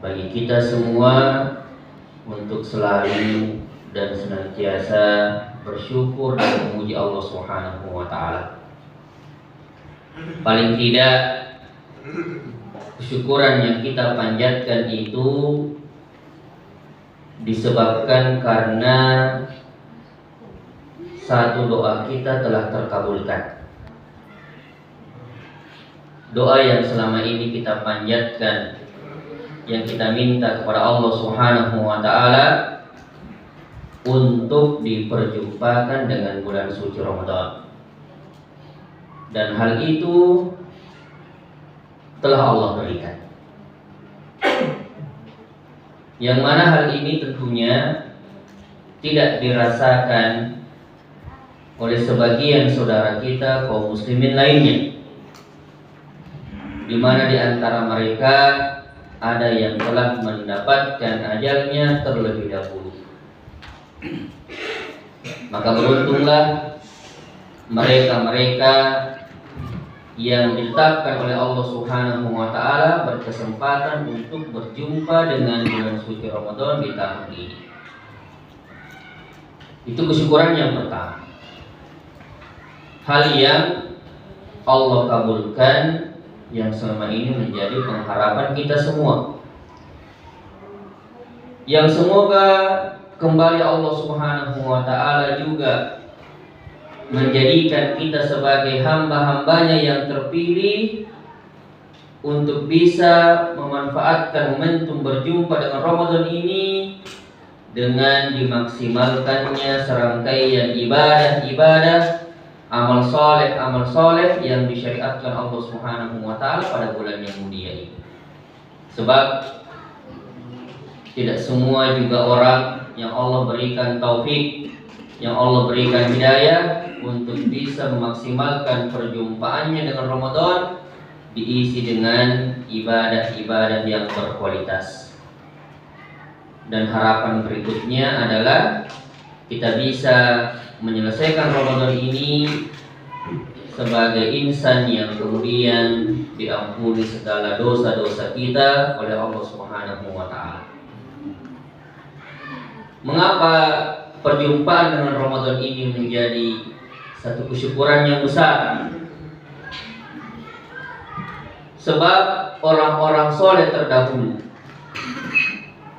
bagi kita semua untuk selalu dan senantiasa bersyukur dan memuji Allah Subhanahu wa taala. Paling tidak kesyukuran yang kita panjatkan itu disebabkan karena satu doa kita telah terkabulkan. Doa yang selama ini kita panjatkan, yang kita minta kepada Allah Subhanahu wa taala untuk diperjumpakan dengan bulan suci Ramadan. Dan hal itu telah Allah berikan. Yang mana hal ini tentunya tidak dirasakan oleh sebagian saudara kita kaum muslimin lainnya, di mana di antara mereka ada yang telah mendapatkan ajalnya terlebih dahulu. Maka beruntunglah mereka-mereka yang ditetapkan oleh Allah Subhanahu wa taala berkesempatan untuk berjumpa dengan bulan suci Ramadan di tahun ini. Itu kesyukuran yang pertama. Hal yang Allah kabulkan, yang selama ini menjadi pengharapan kita semua, yang semoga kembali Allah Subhanahu wa taala juga menjadikan kita sebagai hamba-hambanya yang terpilih untuk bisa memanfaatkan momentum berjumpa dengan Ramadan ini dengan dimaksimalkannya serangkaian ibadah-ibadah, amal soleh yang disyariatkan Allah Subhanahu wa taala pada bulan yang mulia ini. Sebab tidak semua juga orang yang Allah berikan taufik, yang Allah berikan hidayah untuk bisa memaksimalkan perjumpaannya dengan Ramadan diisi dengan ibadah-ibadah yang berkualitas. Dan harapan berikutnya adalah kita bisa menyelesaikan Ramadan ini sebagai insan yang kemudian diampuni segala dosa-dosa kita oleh Allah Subhanahu wa taala. Mengapa perjumpaan dengan Ramadan ini menjadi satu kesyukuran yang besar? Sebab orang-orang soleh terdahulu,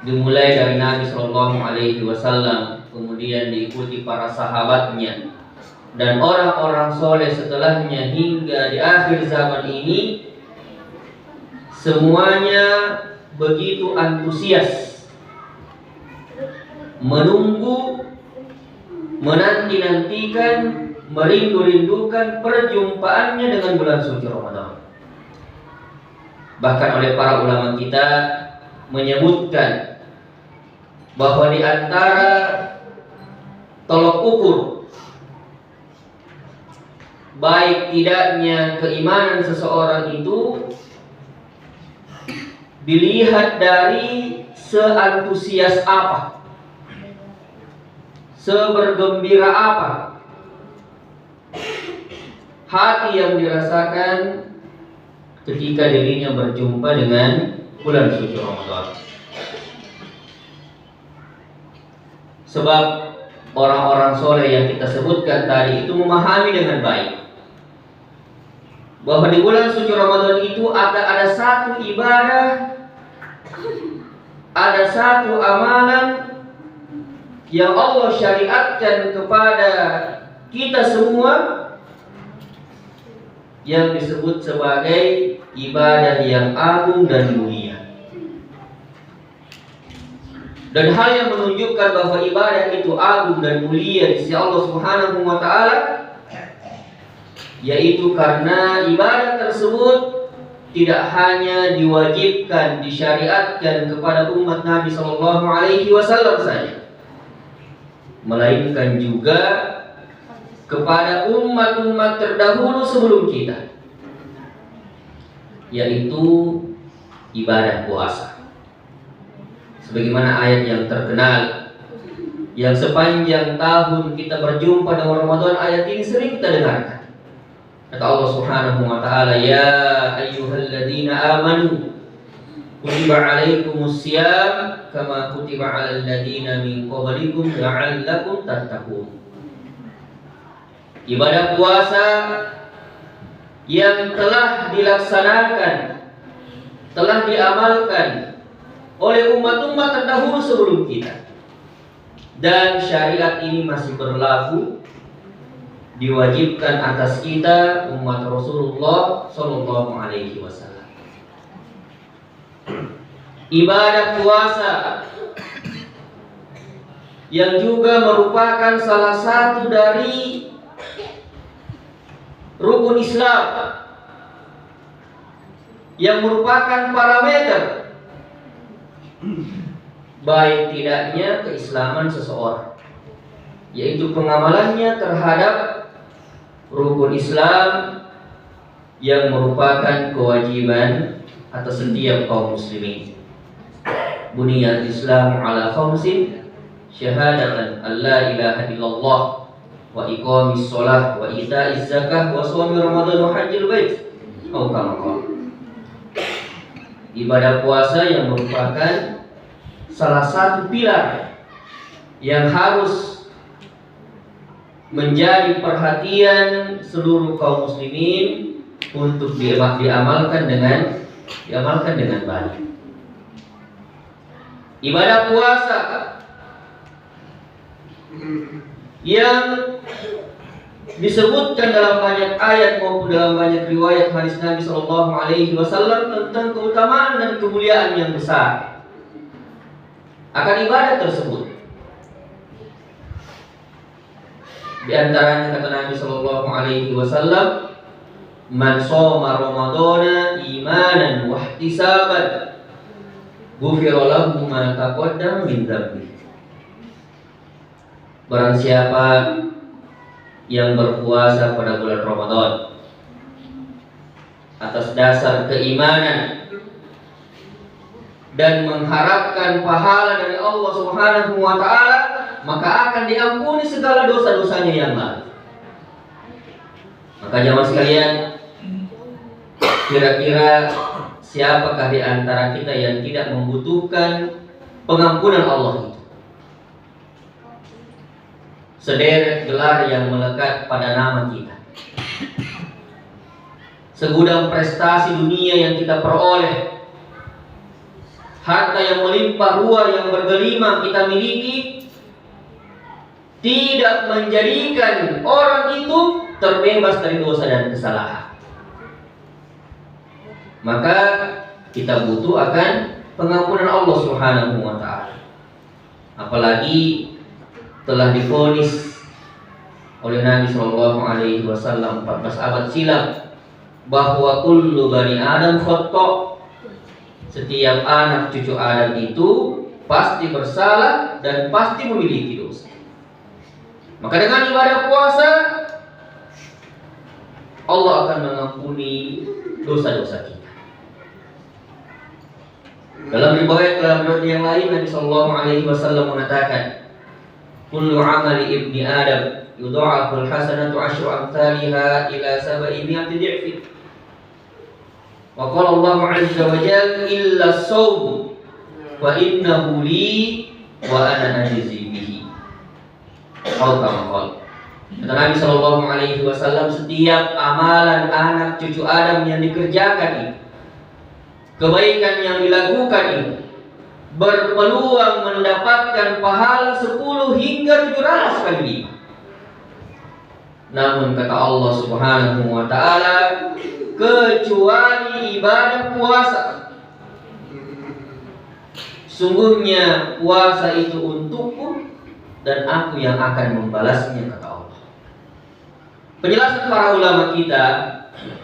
dimulai dari Nabi Shallallahu Alaihi Wasallam, kemudian diikuti para sahabatnya, dan orang-orang soleh setelahnya hingga di akhir zaman ini, semuanya begitu antusias menunggu, menanti-nantikan, merindu-rindukan perjumpaannya dengan bulan suci Ramadan. Bahkan oleh para ulama kita menyebutkan bahwa di antara tolok ukur baik tidaknya keimanan seseorang itu dilihat dari seantusias apa, sebergembira apa hati yang dirasakan ketika dirinya berjumpa dengan bulan suci Ramadan. Sebab orang-orang soleh yang kita sebutkan tadi itu memahami dengan baik bahwa di bulan suci Ramadan itu ada satu ibadah, ada satu amalan yang Allah syariatkan kepada kita semua, yang disebut sebagai ibadah yang agung dan mulia. Dan hal yang menunjukkan bahwa ibadah itu agung dan mulia di sisi Allah Subhanahu wa taala, yaitu karena ibadah tersebut tidak hanya diwajibkan, disyariatkan kepada umat Nabi Shallallahu Alaihi Wasallam saja, melainkan juga kepada umat-umat terdahulu sebelum kita, yaitu ibadah puasa. Sebagaimana ayat yang terkenal yang sepanjang tahun kita berjumpa dengan Ramadan, ayat ini sering kita dengarkan. Kata Allah Subhanahu wa taala, ya ayyuhalladzina amanu kutiba alaikumus syiyam kama kutiba alal ladzina min qablikum la'allakum tattaqun. Ibadah puasa yang telah dilaksanakan, telah diamalkan oleh umat-umat terdahulu sebelum kita, dan syariat ini masih berlaku, diwajibkan atas kita umat Rasulullah Sallallahu Alaihi Wasallam. Ibadah puasa yang juga merupakan salah satu dari rukun Islam, yang merupakan parameter baik tidaknya keislaman seseorang, yaitu pengamalannya terhadap rukun Islam yang merupakan kewajiban atas setiap kaum muslimin. Buniyal Islam ala khamsin, syahadatan alla ilaha illallah wa iqamis shalah wa ita'iz zakah wa shaumi ramadan wa hajjil bait. Ibadah puasa yang merupakan salah satu pilar yang harus menjadi perhatian seluruh kaum muslimin untuk diamalkan dengan baik. Ibadah puasa yang disebutkan dalam banyak ayat maupun dalam banyak riwayat hadis Nabi Sallallahu Alaihi Wasallam tentang keutamaan dan kemuliaan yang besar akan ibadah tersebut. Di antaranya kata Nabi Sallallahu Alaihi Wasallam, "Man shoma Ramadana imanan wa ihtisaban, ghufira lahu ma taqaddama min dhanbihi." Barang siapa yang berpuasa pada bulan Ramadan atas dasar keimanan dan mengharapkan pahala dari Allah Subhanahu wa taala, maka akan diampuni segala dosa-dosanya yang lalu. Maka jamaah sekalian, kira-kira siapakah di antara kita yang tidak membutuhkan pengampunan Allah itu? Sederet gelar yang melekat pada nama kita, segudang prestasi dunia yang kita peroleh, harta yang melimpah ruah yang bergelimang kita miliki, tidak menjadikan orang itu terbebas dari dosa dan kesalahan. Maka kita butuh akan pengampunan Allah Subhanahu wa taala. Apalagi telah divonis oleh Nabi Sallallahu Alaihi Wasallam 14 abad silam bahwa kullu bani Adam khata', setiap anak cucu Adam itu pasti bersalah dan pasti memiliki dosa. Maka dengan ibadah puasa Allah akan mengampuni dosa-dosa kita. Dalam riwayat yang lain Nabi Sallallahu Alaihi Wasallam mengatakan, kullu amali ibni Adam yudha'aful hasanatu asyru amthaliha ila 700 dhi'fin. Wa qala Allah 'azza wa jalla illa as-sawm wa innahu li wa ana ajzi bihi. Kata Nabi Sallallahu Alaihi Wasallam, setiap amalan anak cucu Adam yang dikerjakan itu, kebaikan yang dilakukan itu, berpeluang mendapatkan pahala 10 hingga 700 kali lipat. Namun kata Allah Subhanahu wa taala, kecuali ibadah puasa, sungguhnya puasa itu untukku dan aku yang akan membalasnya, kata Allah. Penjelasan para ulama kita,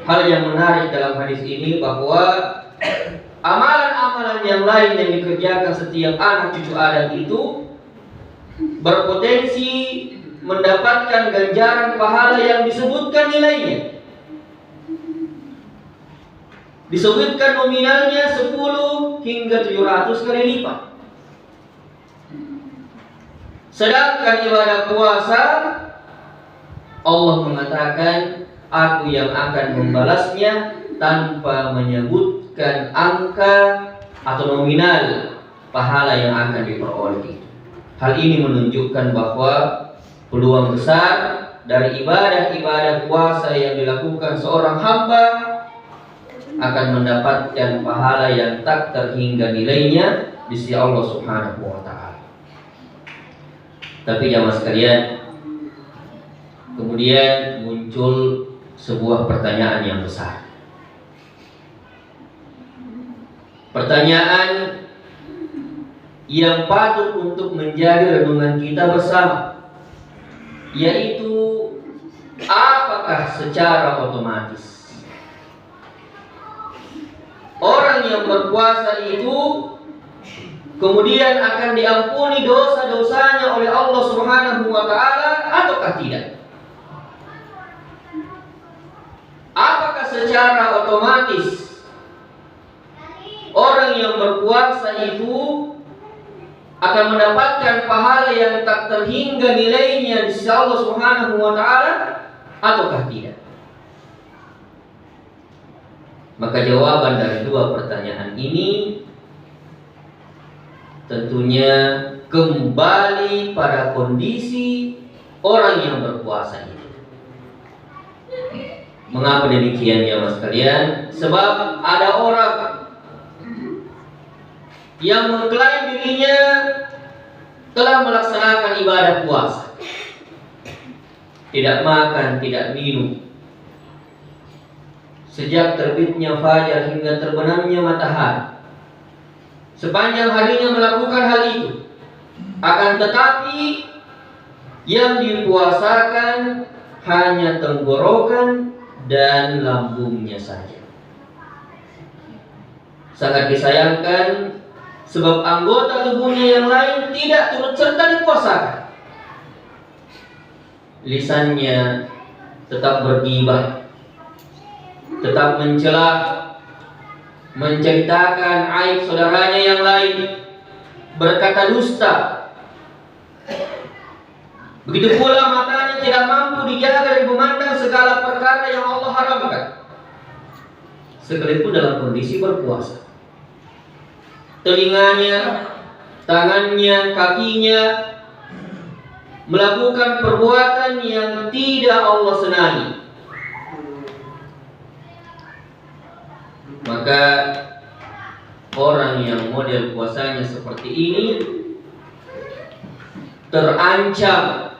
hal yang menarik dalam hadis ini bahwa amalan-amalan yang lain yang dikerjakan setiap anak cucu Adam itu berpotensi mendapatkan ganjaran pahala yang disebutkan nilainya. Disebutkan nominalnya 10 hingga 700 kali lipat. Sedangkan ibadah puasa Allah mengatakan, aku yang akan membalasnya tanpa menyebutkan angka atau nominal pahala yang akan diperoleh. Hal ini menunjukkan bahwa peluang besar dari ibadah-ibadah puasa yang dilakukan seorang hamba akan mendapatkan pahala yang tak terhingga nilainya di sisi Allah Subhanahu wa taala. Tapi jamaah sekalian, kemudian muncul sebuah pertanyaan yang besar. Pertanyaan yang patut untuk menjadi renungan kita bersama, yaitu apakah secara otomatis orang yang berpuasa itu kemudian akan diampuni dosa-dosanya oleh Allah Subhanahu wa taala ataukah tidak? Apakah secara otomatis orang yang berpuasa itu akan mendapatkan pahala yang tak terhingga nilainya di sisi Allah Subhanahu wa taala ataukah tidak? Maka jawaban dari dua pertanyaan ini tentunya kembali pada kondisi orang yang berpuasa itu. Mengapa demikian ya mas kalian? Sebab ada orang yang mengklaim dirinya telah melaksanakan ibadah puasa, tidak makan, tidak minum sejak terbitnya fajar hingga terbenamnya matahari. Sepanjang harinya melakukan hal itu. Akan tetapi yang dipuasakan hanya tenggorokan dan lambungnya saja. Sangat disayangkan, sebab anggota tubuhnya yang lain tidak turut serta dipuasakan. Lisannya tetap bergibah, tetap mencela, menceritakan aib saudaranya yang lain, berkata dusta. Begitu pula matanya tidak mampu dijaga dari memandang segala perkara yang Allah haramkan, sekalipun dalam kondisi berpuasa. Telinganya, tangannya, kakinya melakukan perbuatan yang tidak Allah senangi. Maka orang yang model puasanya seperti ini terancam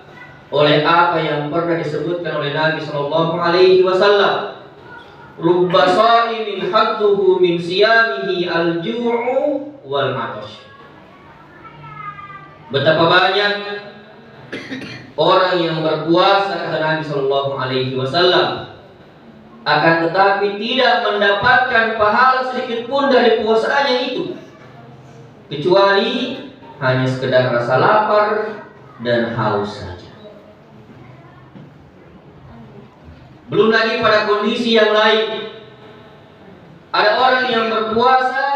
oleh apa yang pernah disebutkan oleh Nabi Shallallahu Alaihi Wasallam. Rubba shaimin hadduhu min siyamihi al-ju'u wal atash. Betapa banyak orang yang berpuasa kata Nabi Shallallahu Alaihi Wasallam, akan tetapi tidak mendapatkan pahala sedikit pun dari puasanya itu, kecuali hanya sekedar rasa lapar dan haus saja. Belum lagi pada kondisi yang lain, ada orang yang berpuasa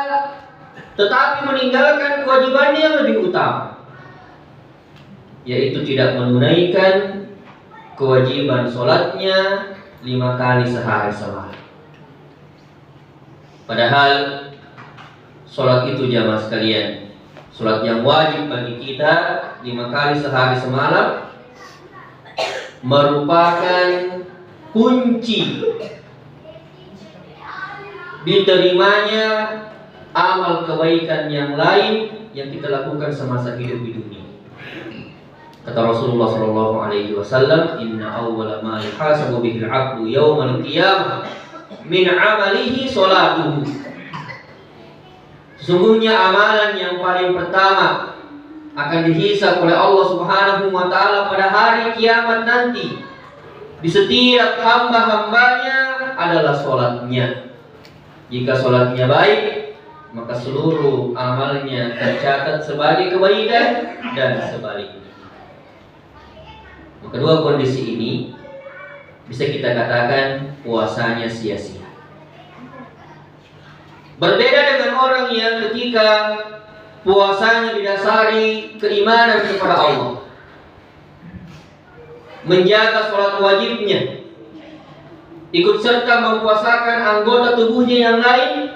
tetapi meninggalkan kewajibannya yang lebih utama, yaitu tidak menunaikan kewajiban sholatnya 5 kali sehari semalam. Padahal sholat itu jamaah sekalian, sholat yang wajib bagi kita 5 kali sehari semalam merupakan kunci diterimanya amal kebaikan yang lain yang kita lakukan semasa hidup di dunia. Kata Rasulullah Shallallahu Alaihi Wasallam, Inna awwala ma yuhasabu bihi al-'abdu yawmal qiyamah min 'amalihi sholatuhu. Sesungguhnya amalan yang paling pertama akan dihisab oleh Allah Subhanahu wa taala pada hari kiamat nanti di setiap hamba-hambanya adalah sholatnya. Jika sholatnya baik, maka seluruh amalnya tercatat sebagai kebaikan dan sebaliknya. Kedua kondisi ini bisa kita katakan puasanya sia-sia. Berbeda dengan orang yang ketika puasanya didasari keimanan kepada Allah, menjaga sholat wajibnya, ikut serta mempuasakan anggota tubuhnya yang lain,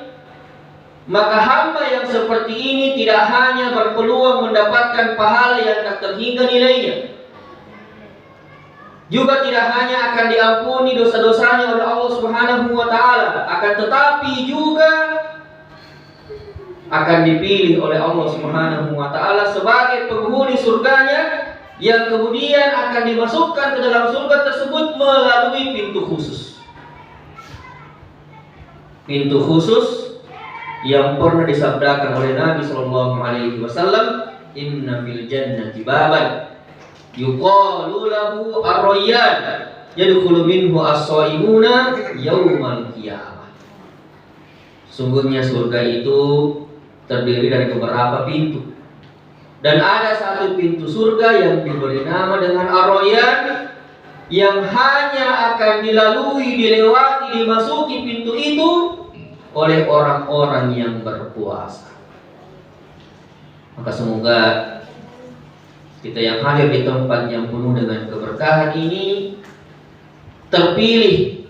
Maka hamba yang seperti ini tidak hanya berpeluang mendapatkan pahala yang tak terhingga nilainya, juga tidak hanya akan diampuni dosa-dosanya oleh Allah Subhanahu wa taala, akan tetapi juga akan dipilih oleh Allah Subhanahu wa taala sebagai penghuni surganya, yang kemudian akan dimasukkan ke dalam surga tersebut melalui pintu khusus. Pintu khusus yang pernah disabdakan oleh Nabi sallallahu alaihi wasallam, "Inna fil jannati baban yuqalu lahu ar-rayyan yadkhulu minhu as-shaimuna yaumal qiyamah." Sungguhnya surga itu terdiri dari beberapa pintu, dan ada satu pintu surga yang diberi nama dengan ar-rayyan, yang hanya akan dilalui, dilewati, dimasuki pintu itu oleh orang-orang yang berpuasa. Maka semoga kita yang hadir di tempat yang penuh dengan keberkahan ini terpilih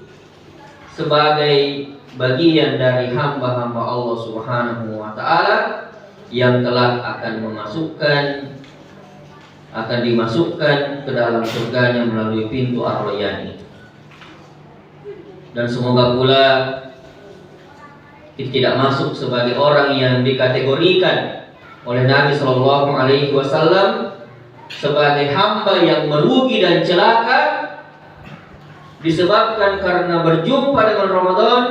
sebagai bagian dari hamba-hamba Allah Subhanahu wa taala yang kelak akan dimasukkan ke dalam surganya melalui pintu ar-rayyan itu. Dan semoga pula kita tidak masuk sebagai orang yang dikategorikan oleh Nabi Shallallahu Alaihi Wasallam sebagai hamba yang merugi dan celaka disebabkan karena berjumpa dengan Ramadan,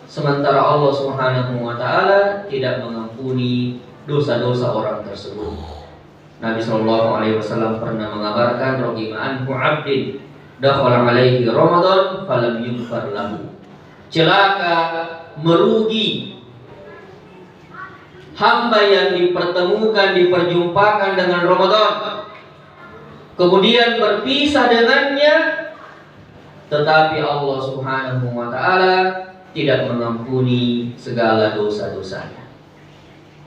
sementara Allah Subhanahu wa taala tidak mengampuni dosa-dosa orang tersebut. Nabi Shallallahu Alaihi Wasallam pernah mengabarkan, "Raqima anhu 'abdin dakhala alaihi Ramadan falam yughfar lahu." Celaka, merugi hamba yang diperjumpakan dengan Ramadan, kemudian berpisah dengannya, tetapi Allah Subhanahu wa taala tidak mengampuni segala dosa-dosanya.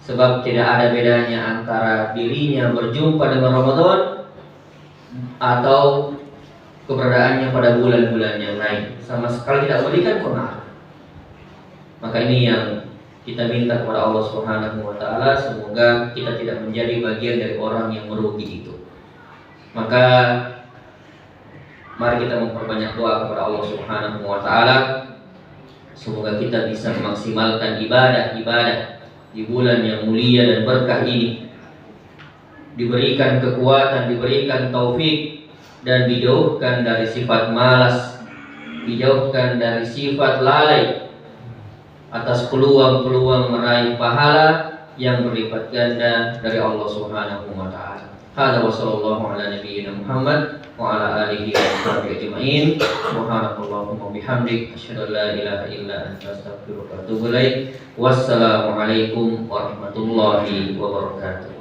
Sebab tidak ada bedanya antara dirinya berjumpa dengan Ramadan atau keberadaannya pada bulan-bulan yang lain, sama sekali tidak memberikan pengaruh. Maka ini yang kita minta kepada Allah Subhanahu wa taala, semoga kita tidak menjadi bagian dari orang yang merugi itu. Maka mari kita memperbanyak doa kepada Allah Subhanahu wa taala, semoga kita bisa memaksimalkan ibadah-ibadah di bulan yang mulia dan berkah ini, diberikan kekuatan, diberikan taufik, dan dijauhkan dari sifat malas, dijauhkan dari sifat lalai atas peluang-peluang meraih pahala yang berlipat ganda dari Allah Subhanahu wa taala. Hadza wa sallallahu ala nabiyyina Muhammad wa ala alihi wa sahbihi ajma'in. Subhanakallahumma bihamdik asyhadu an la ilaha illa anta astaghfiruka wa atubu ilaik. Wassalamu alaikum warahmatullahi wabarakatuh.